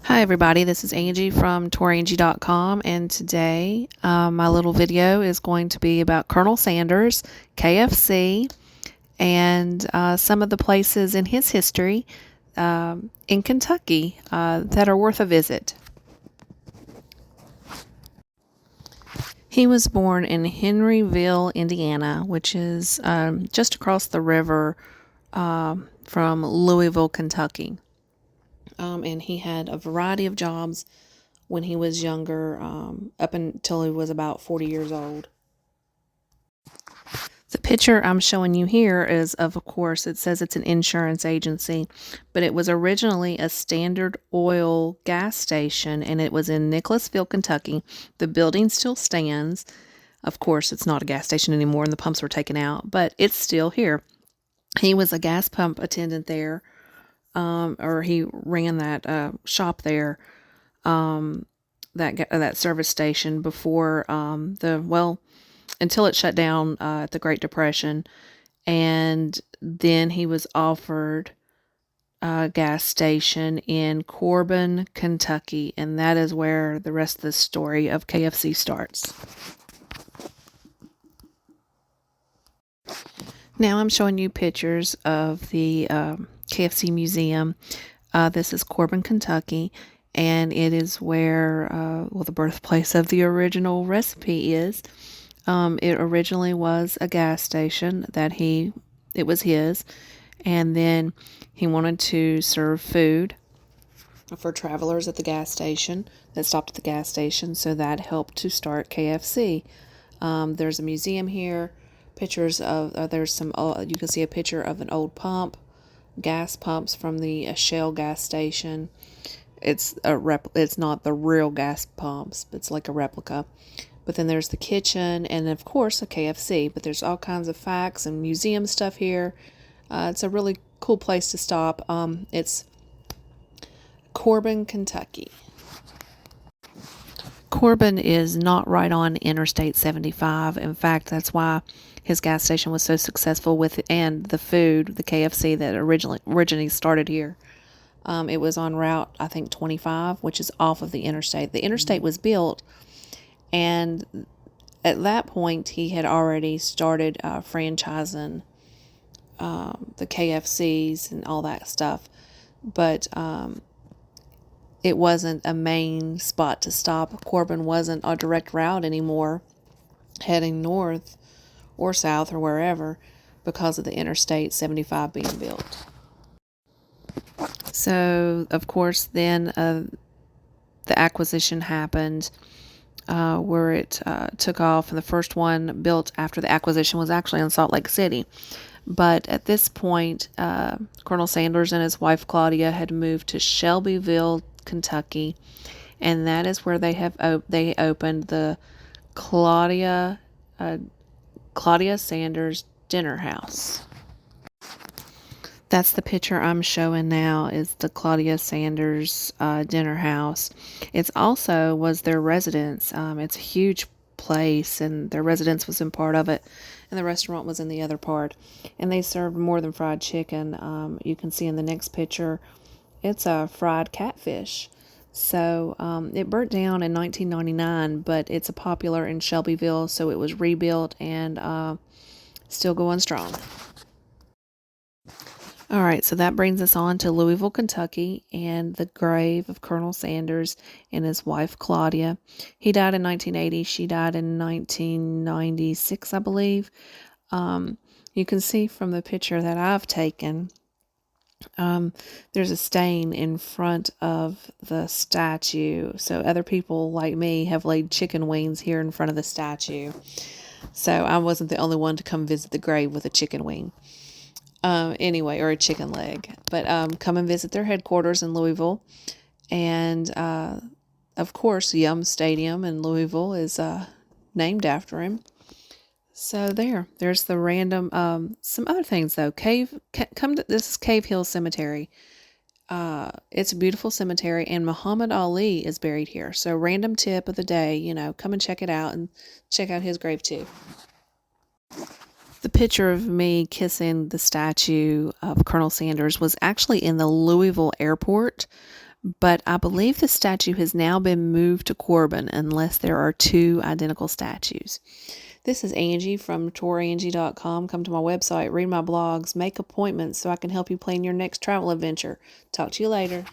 Hi everybody, this is Angie from tourangie.com, and today my little video is going to be about Colonel Sanders, KFC, and some of the places in his history in Kentucky that are worth a visit. He was born in Henryville, Indiana, which is just across the river from Louisville, Kentucky. And he had a variety of jobs when he was younger, up until he was about 40 years old. The picture I'm showing you here is of course, it says it's an insurance agency, but it was originally a Standard Oil gas station, and it was in Nicholasville, Kentucky. The building still stands. Of course, it's not a gas station anymore, and the pumps were taken out, but it's still here. He was a gas pump attendant there, or he ran that shop there, that service station before until it shut down at the Great Depression, and then he was offered a gas station in Corbin, Kentucky, and that is where the rest of the story of KFC starts. Now I'm showing you pictures of the KFC museum. This is Corbin, Kentucky, and it is where the birthplace of the original recipe is. It originally was a gas station that it was his, and then he wanted to serve food for travelers at the gas station that stopped at the gas station, so that helped to start KFC. There's a museum here. Pictures of you can see a picture of an old pump, gas pumps from the Shell gas station. It's not the real gas pumps, it's like a replica. But then there's the kitchen, and of course a KFC. But there's all kinds of facts and museum stuff here. It's a really cool place to stop. It's Corbin, Kentucky. Corbin is not right on Interstate 75. In fact, that's why his gas station was so successful and the food, the KFC that originally started here. It was on Route, I think, 25, which is off of the interstate. The interstate was built, and at that point, he had already started franchising the KFCs and all that stuff. But it wasn't a main spot to stop. Corbin wasn't a direct route anymore, heading north or south or wherever, because of the Interstate 75 being built. So, of course, then the acquisition happened, where it took off, and the first one built after the acquisition was actually in Salt Lake City. But at this point, Colonel Sanders and his wife Claudia had moved to Shelbyville, Kentucky, and that is where they opened the Claudia Sanders Dinner House. That's the picture I'm showing now, is the Claudia Sanders Dinner House. It's also was their residence. It's a huge place, and their residence was in part of it, and the restaurant was in the other part. And they served more than fried chicken. You can see in the next picture, it's a fried catfish. So it burnt down in 1999, but it's popular in Shelbyville, so it was rebuilt and still going strong. All right, so that brings us on to Louisville, Kentucky, and the grave of Colonel Sanders and his wife, Claudia. He died in 1980. She died in 1996, I believe. You can see from the picture that I've taken, there's a stain in front of the statue. So other people like me have laid chicken wings here in front of the statue. So I wasn't the only one to come visit the grave with a chicken wing. Anyway, or a chicken leg. But come and visit their headquarters in Louisville. And of course, Yum Stadium in Louisville is named after him. So there's the random, some other things though. This is Cave Hill Cemetery. It's a beautiful cemetery, and Muhammad Ali is buried here. So random tip of the day, come and check it out, and check out his grave too. The picture of me kissing the statue of Colonel Sanders was actually in the Louisville airport But I believe the statue has now been moved to Corbin unless there are two identical statues. This is Angie from tourangie.com. Come to my website, read my blogs, make appointments so I can help you plan your next travel adventure. Talk to you later.